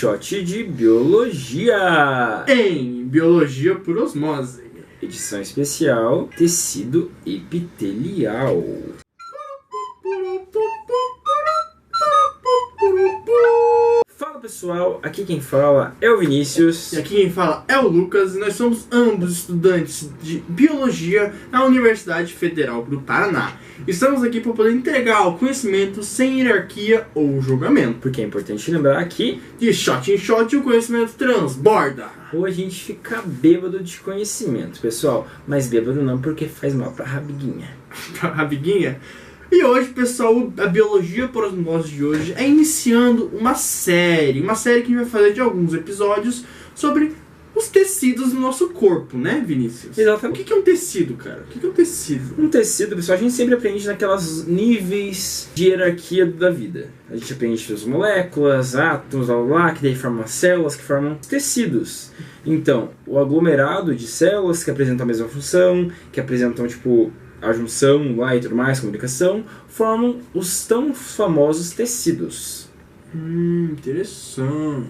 shot de biologia. Em Biologia por Osmose. Edição especial, tecido epitelial. Fala pessoal, aqui quem fala é o Vinícius. E aqui quem fala é o Lucas, e nós somos ambos estudantes de Biologia na Universidade Federal do Paraná. Estamos aqui para poder entregar o conhecimento sem hierarquia ou julgamento. Porque é importante lembrar que De shot em shot o conhecimento transborda. ou a gente fica bêbado de conhecimento, pessoal. Mas bêbado não, porque faz mal pra rabiguinha. Rabiguinha. E hoje, pessoal, a Biologia por Osmose de hoje é iniciando uma série que a gente vai fazer de alguns episódios sobre os tecidos do nosso corpo, né, Vinícius? Exatamente. O que é um tecido, cara? O que é um tecido? Um tecido, pessoal, a gente sempre aprende naquelas níveis de hierarquia da vida. A gente aprende as moléculas, átomos, lá, que daí formam as células, que formam tecidos. Então, o aglomerado de células que apresentam a mesma função, que apresentam, tipo, a junção lá e tudo mais, comunicação, formam os tão famosos tecidos. Interessante.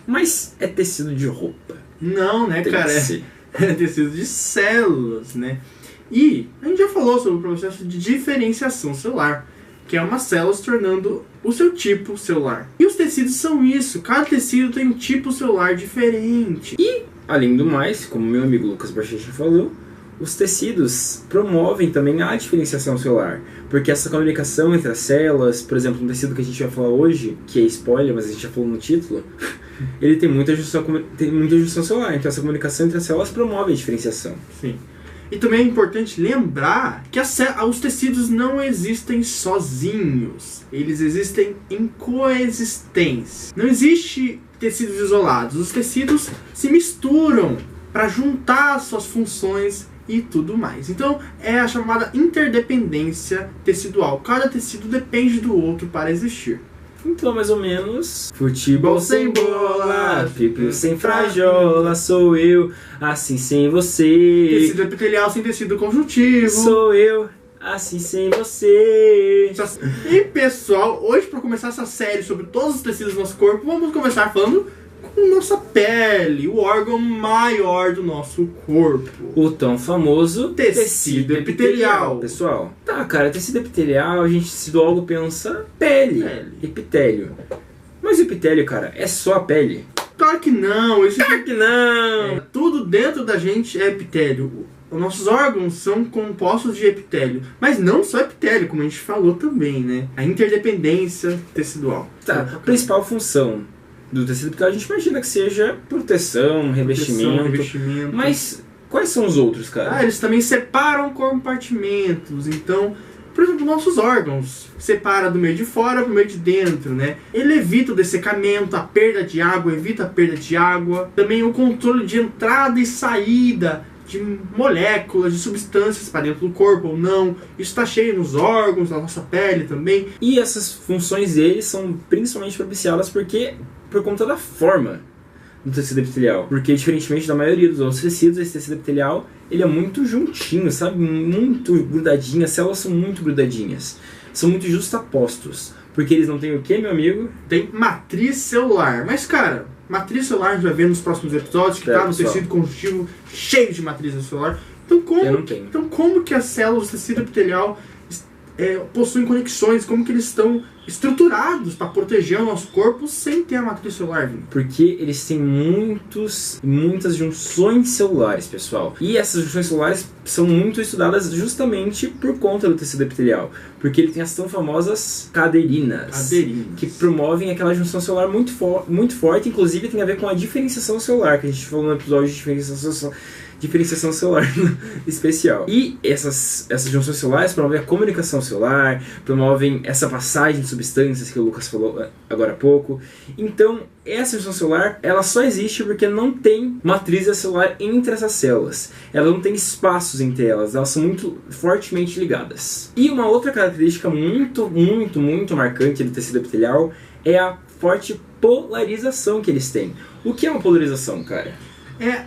Mas é tecido de roupa. Não, né, Tem cara? que ser. É tecido de células, né? E a gente já falou sobre o processo de diferenciação celular, que é uma célula se tornando o seu tipo celular. E os tecidos são isso. Cada tecido tem um tipo celular diferente. E, além do mais, como meu amigo Lucas Bochecha falou, os tecidos promovem também a diferenciação celular, porque essa comunicação entre as células, por exemplo, um tecido que a gente vai falar hoje, que é spoiler, mas a gente já falou no título, ele tem muita junção celular, então essa comunicação entre as células promove a diferenciação. Sim. E também é importante lembrar que os tecidos não existem sozinhos, eles existem em coexistência. Não existe tecidos isolados, os tecidos se misturam para juntar suas funções e tudo mais. Então é a chamada interdependência tecidual. Cada tecido depende do outro para existir. Então, mais ou menos, futebol sem bola, pipo sem frajola, sou eu, assim sem você. Tecido epitelial sem tecido conjuntivo. Sou eu, assim sem você. E pessoal, hoje para começar essa série sobre todos os tecidos do nosso corpo, vamos começar falando com nossa pele, o órgão maior do nosso corpo. O tão famoso Tecido epitelial. Pessoal, tá, cara, tecido epitelial, a gente logo pensa pele, epitélio. Mas o epitélio, cara, é só a pele? Claro que não, isso Claro que não! tudo dentro da gente é epitélio. Os nossos órgãos são compostos de epitélio, mas não só epitélio, como a gente falou também, né? A interdependência tecidual. Tá, a principal função do tecido epitelial a gente imagina que seja proteção, revestimento. Mas quais são os outros, cara? Eles também separam compartimentos. Então, por exemplo, nossos órgãos separa do meio de fora para o meio de dentro, né? Ele evita o dessecamento, a perda de água, evita a perda de água. Também o controle de entrada e saída de moléculas, de substâncias para dentro do corpo ou não. Isso está cheio nos órgãos, na nossa pele também. E essas funções deles são principalmente propiciadas por conta da forma do tecido epitelial. Porque, diferentemente da maioria dos outros tecidos, esse tecido epitelial ele é muito juntinho, sabe? Muito grudadinho, as células são muito grudadinhas. São muito justapostos. Porque eles não têm o que, meu amigo? Tem matriz celular. Mas, cara, matriz celular a gente vai ver nos próximos episódios, que tá no tecido conjuntivo cheio de matriz celular. Então como que as células do tecido epitelial possuem conexões, como que eles estão estruturados para proteger o nosso corpo sem ter a matriz celular, Vini? Porque eles têm muitas junções celulares, pessoal. E essas junções celulares são muito estudadas justamente por conta do tecido epitelial. Porque ele tem as tão famosas caderinas. Que promovem aquela junção celular muito forte. Inclusive tem a ver com a diferenciação celular, que a gente falou no episódio de diferenciação celular especial. E essas junções celulares promovem a comunicação celular, promovem essa passagem de substâncias que o Lucas falou agora há pouco. Então, essa junção celular, ela só existe porque não tem matriz celular entre essas células. Ela não tem espaços entre elas são muito fortemente ligadas. E uma outra característica muito marcante do tecido epitelial é a forte polarização que eles têm. O que é uma polarização, cara? É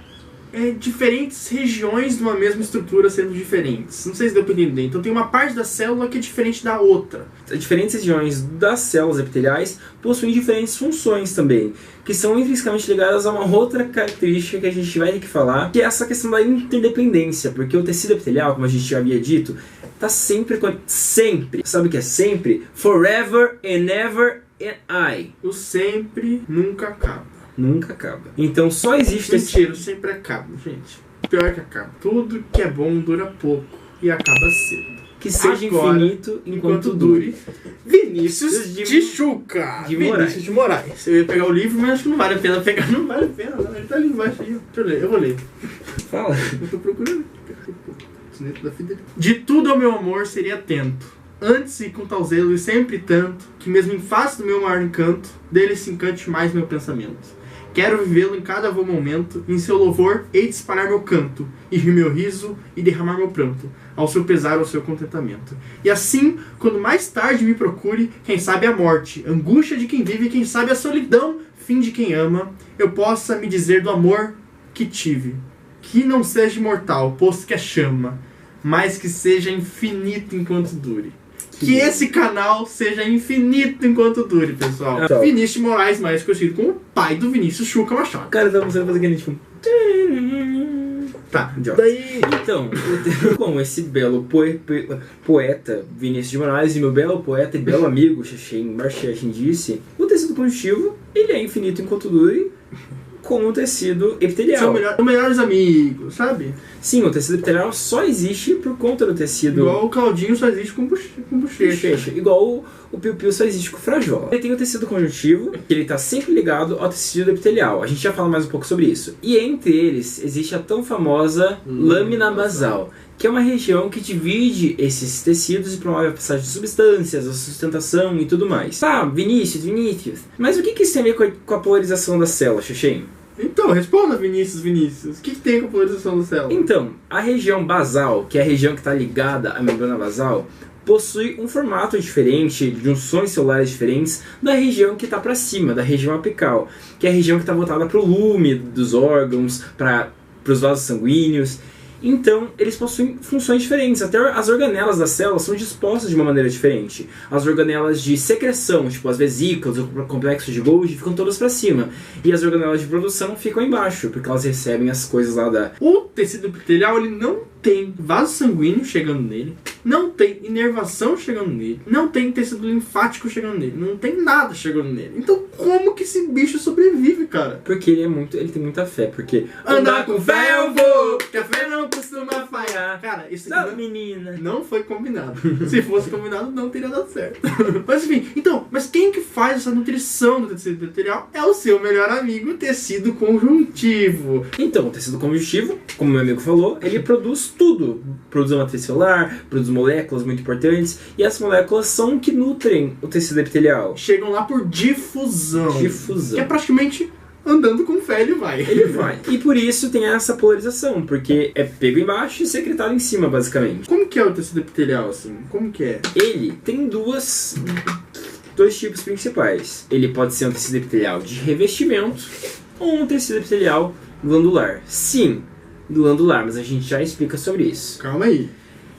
diferentes regiões de uma mesma estrutura sendo diferentes. Não sei se deu pra entender. Então tem uma parte da célula que é diferente da outra. Diferentes regiões das células epiteliais possuem diferentes funções também, que são intrinsecamente ligadas a uma outra característica que a gente vai ter que falar, que é essa questão da interdependência, porque o tecido epitelial, como a gente já havia dito, tá sempre, sabe o que é sempre? Forever and ever and I. O sempre nunca acaba. Nunca acaba. Então só existe... Mentira, sempre acaba, gente. Pior que acaba. Tudo que é bom dura pouco e acaba cedo. Que seja agora, infinito enquanto dure. Vinícius de Chuca. Vinícius de Moraes. Eu ia pegar o livro, mas acho que não vale a pena pegar. Não vale a pena, não. Ele tá ali embaixo aí. Deixa eu ler, eu vou ler. Fala. Eu tô procurando. De tudo ao meu amor seria atento. Antes e com tal zelo e sempre tanto, que mesmo em face do meu maior encanto, dele se encante mais meu pensamento. Quero vivê-lo em cada bom momento, em seu louvor hei de espalhar meu canto, e rir meu riso e derramar meu pranto, ao seu pesar ou ao seu contentamento. E assim, quando mais tarde me procure, quem sabe a morte, angústia de quem vive, quem sabe a solidão, fim de quem ama, eu possa me dizer do amor que tive, que não seja imortal, posto que é chama, mas que seja infinito enquanto dure. Que esse canal seja infinito enquanto dure, pessoal. Então. Vinícius Moraes, mais conhecido como o pai do Vinícius Chuca Machado. Cara, tá começando a fazer aquele tipo... Tá, daí... Então, com esse belo poeta Vinícius de Moraes e meu belo poeta e belo amigo Xexen Barchechin disse, o tecido conjuntivo, ele é infinito enquanto dure, com o tecido epitelial. São melhores amigos, sabe? Sim, o tecido epitelial só existe por conta do tecido... Igual o Claudinho só existe com bochecha. Igual o Piu-Piu só existe com frajola. Ele tem o tecido conjuntivo, que ele está sempre ligado ao tecido epitelial. A gente já fala mais um pouco sobre isso. E entre eles existe a tão famosa lâmina basal, que é uma região que divide esses tecidos e promove a passagem de substâncias, a sustentação e tudo mais. Tá, Vinícius. Mas o que isso tem a ver com a polarização da célula, Xexen? Então, responda, Vinícius. O que tem com a polarização da célula? Então, a região basal, que é a região que está ligada à membrana basal, possui um formato diferente, junções celulares diferentes da região que está para cima, da região apical, que é a região que está voltada para o lume dos órgãos, para os vasos sanguíneos. Então, eles possuem funções diferentes. Até as organelas da célula são dispostas de uma maneira diferente. As organelas de secreção, tipo as vesículas, o complexo de Golgi, ficam todas para cima. E as organelas de produção ficam embaixo, porque elas recebem as coisas lá da... O tecido epitelial, ele não tem vaso sanguíneo chegando nele, não tem inervação chegando nele, não tem tecido linfático chegando nele, não tem nada chegando nele. Então, como que esse bicho sobrevive, cara? Porque ele tem muita fé, porque... Andar com fé eu vou, porque a fé não costuma falhar. Cara, isso aqui menina. Não foi combinado. Se fosse combinado, não teria dado certo. Mas enfim, então, mas quem que faz essa nutrição do tecido epitelial é o seu melhor amigo, o tecido conjuntivo. Então, o tecido conjuntivo, como meu amigo falou, ele produz tudo. Produz uma matriz celular, produz moléculas muito importantes, e as moléculas são que nutrem o tecido epitelial. Chegam lá por difusão. Que é praticamente... andando com fé ele vai. Ele vai. E por isso tem essa polarização, porque é pego embaixo e secretado em cima, basicamente. Como que é o tecido epitelial, assim? Como que é? Ele tem dois tipos principais. Ele pode ser um tecido epitelial de revestimento ou um tecido epitelial glandular. Sim, glandular, mas a gente já explica sobre isso. Calma aí.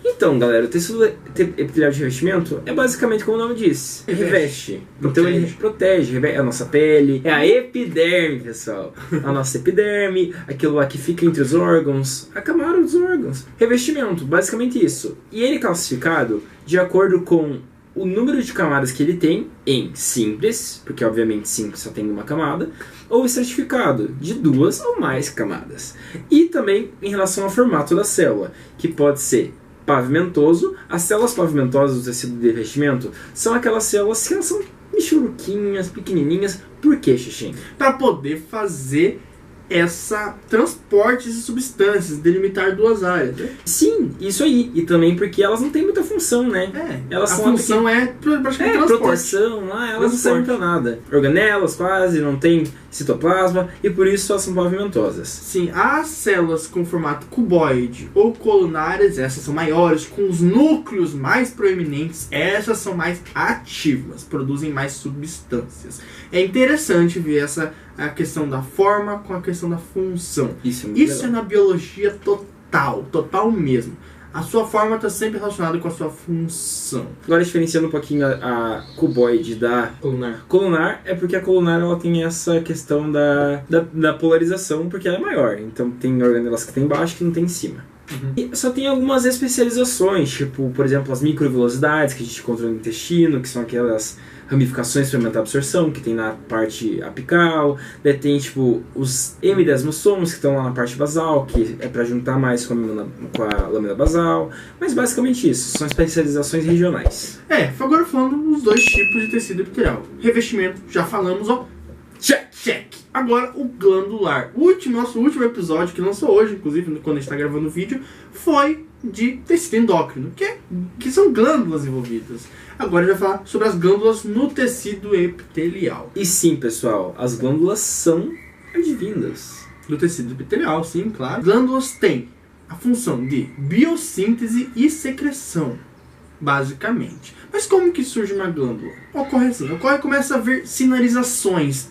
Então, galera, o tecido epitelial de revestimento é basicamente como o nome diz, reveste. Então ele protege a nossa pele, é a epiderme, pessoal. A nossa epiderme, aquilo lá que fica entre os órgãos, a camada dos órgãos. Revestimento, basicamente isso. E ele é classificado de acordo com o número de camadas que ele tem em simples, porque obviamente simples só tem uma camada, ou estratificado, de 2 ou mais camadas. E também em relação ao formato da célula, que pode ser pavimentoso. As células pavimentosas do tecido de revestimento são aquelas células que elas são michuruquinhas, pequenininhas. Por que, Xexen? Para poder fazer essa transporte de substâncias, delimitar duas áreas, né? Sim, isso aí. E também porque elas não têm muita função, né? Elas a função é praticamente transporte. Proteção, lá, elas não servem pra nada. Organelas quase, não tem citoplasma e por isso elas são pavimentosas. Sim, as células com formato cuboide ou colunares, essas são maiores, com os núcleos mais proeminentes, essas são mais ativas, produzem mais substâncias. É interessante ver a questão da forma com a questão da função. Isso é muito Isso é legal. na biologia total mesmo. A sua forma está sempre relacionada com a sua função. Agora, diferenciando um pouquinho a cuboide da colunar, é porque a colunar ela tem essa questão da polarização, porque ela é maior. Então tem organelas que tem embaixo que não tem em cima. E só tem algumas especializações, tipo, por exemplo, as microvilosidades que a gente encontra no intestino, que são aquelas ramificações para aumentar a absorção, que tem na parte apical. Daí tem, tipo, os hemidesmossomos, que estão lá na parte basal, que é para juntar mais com a lâmina basal. Mas basicamente isso, são especializações regionais. Agora falando dos dois tipos de tecido epitelial. Revestimento, já falamos, ó. Check! Agora o glandular. Nosso último episódio, que lançou hoje, inclusive quando a gente está gravando o vídeo, foi de tecido endócrino, que são glândulas envolvidas. Agora a gente vai falar sobre as glândulas no tecido epitelial. E sim, pessoal, as glândulas são advindas Do tecido epitelial, sim, claro. Glândulas têm a função de biossíntese e secreção, basicamente. Mas como que surge uma glândula? Ocorre assim, começa a haver sinalizações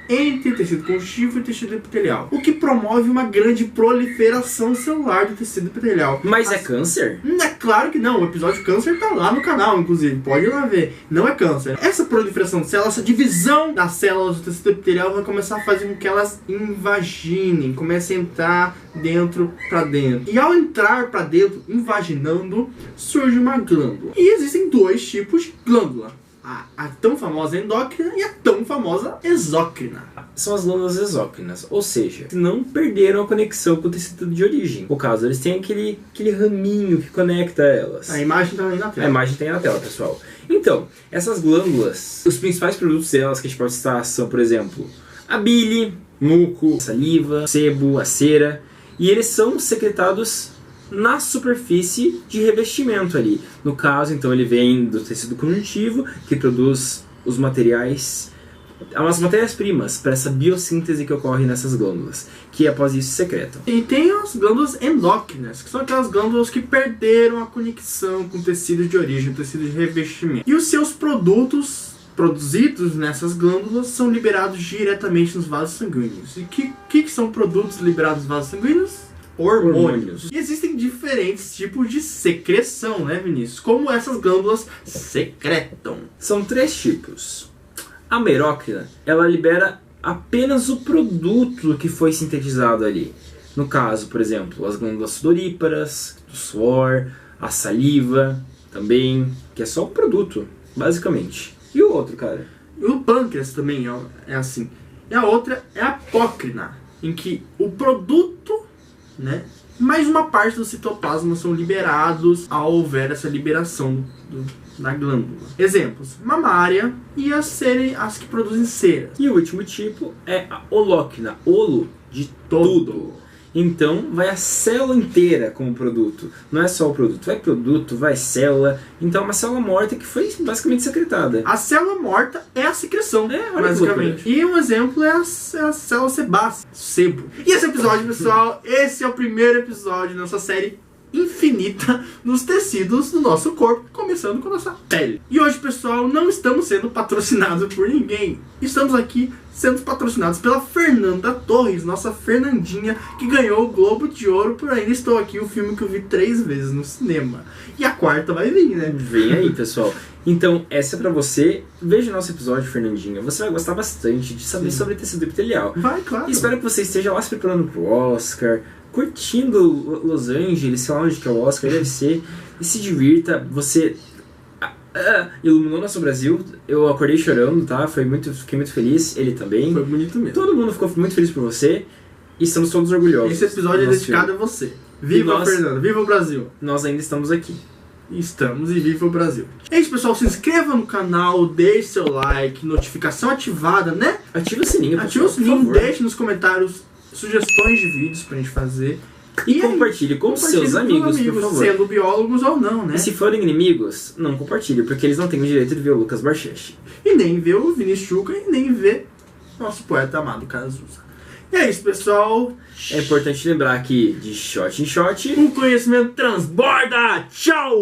entre tecido conjuntivo e tecido epitelial, o que promove uma grande proliferação celular do tecido epitelial. Mas é câncer? É claro que não, o episódio câncer tá lá no canal, inclusive, pode ir lá ver. Não é câncer. Essa proliferação de células, essa divisão das células do tecido epitelial vai começar a fazer com que elas invaginem, comecem a entrar pra dentro. E ao entrar pra dentro, invaginando, surge uma glândula. E existem dois tipos de glândula. A tão famosa endócrina e a tão famosa exócrina. São as glândulas exócrinas, ou seja, não perderam a conexão com o tecido de origem. No caso, eles têm aquele raminho que conecta elas. A imagem tá aí na tela. A imagem tem na tela, pessoal. Então, essas glândulas, os principais produtos delas que a gente pode citar são, por exemplo, a bile, muco, saliva, sebo, a cera. E eles são secretados na superfície de revestimento ali. No caso, então, ele vem do tecido conjuntivo, que produz os materiais, as matérias-primas para essa biossíntese que ocorre nessas glândulas, que após isso secretam. E tem as glândulas endócrinas, que são aquelas glândulas que perderam a conexão com o tecido de origem, o tecido de revestimento. E os seus produtos produzidos nessas glândulas são liberados diretamente nos vasos sanguíneos. E o que são produtos liberados nos vasos sanguíneos? Hormônios. E existem diferentes tipos de secreção, né, Vinícius? Como essas glândulas secretam? São 3 tipos. A merócrina, ela libera apenas o produto que foi sintetizado ali. No caso, por exemplo, as glândulas sudoríparas, o suor, a saliva também, que é só o produto, basicamente. E o outro, cara? E o pâncreas também é assim. E a outra é a apócrina, em que o produto, né, mais uma parte do citoplasma são liberados ao houver essa liberação da glândula. Exemplos: mamária e as que produzem cera. E o último tipo é a holóquina, olo de tudo. Então vai a célula inteira como produto. Não é só o produto, vai célula. Então é uma célula morta que foi basicamente secretada. A célula morta é a secreção, basicamente. E um exemplo é a célula sebácea, sebo. E esse episódio, pessoal, esse é o primeiro episódio da nossa série infinita nos tecidos do nosso corpo, começando com a nossa pele. E hoje, pessoal, não estamos sendo patrocinados por ninguém. Estamos aqui sendo patrocinados pela Fernanda Torres, nossa Fernandinha, que ganhou o Globo de Ouro por Ainda Estou Aqui, o filme que eu vi 3 vezes no cinema. E a 4ª vai vir, né? Vem aí, pessoal. Então, essa é pra você. Veja o nosso episódio, Fernandinha. Você vai gostar bastante de saber sobre tecido epitelial. Vai, claro. E espero que você esteja lá se preparando pro Oscar, curtindo Los Angeles, sei lá onde que é o Oscar, deve ser, e se divirta. Você iluminou nosso Brasil. Eu acordei chorando, tá? Fiquei muito feliz. Ele também. Foi bonito mesmo. Todo mundo ficou muito feliz por você. E estamos todos orgulhosos. Esse episódio é dedicado a você. Viva a Fernanda, viva o Brasil. Nós ainda estamos aqui. Estamos e viva o Brasil. É isso, pessoal. Se inscreva no canal, deixe seu like, notificação ativada, né? Ativa o sininho, ativa o sininho, deixe nos comentários sugestões de vídeos pra gente fazer. E compartilhe com seus amigos, por favor. Sendo biólogos ou não, né? E se forem inimigos, não compartilhe, porque eles não têm o direito de ver o Lucas Barcheche. E nem ver o Vinícius Chuca e nem ver nosso poeta amado Cazuza. E é isso, pessoal. É importante lembrar que de shot em shot O conhecimento transborda. Tchau!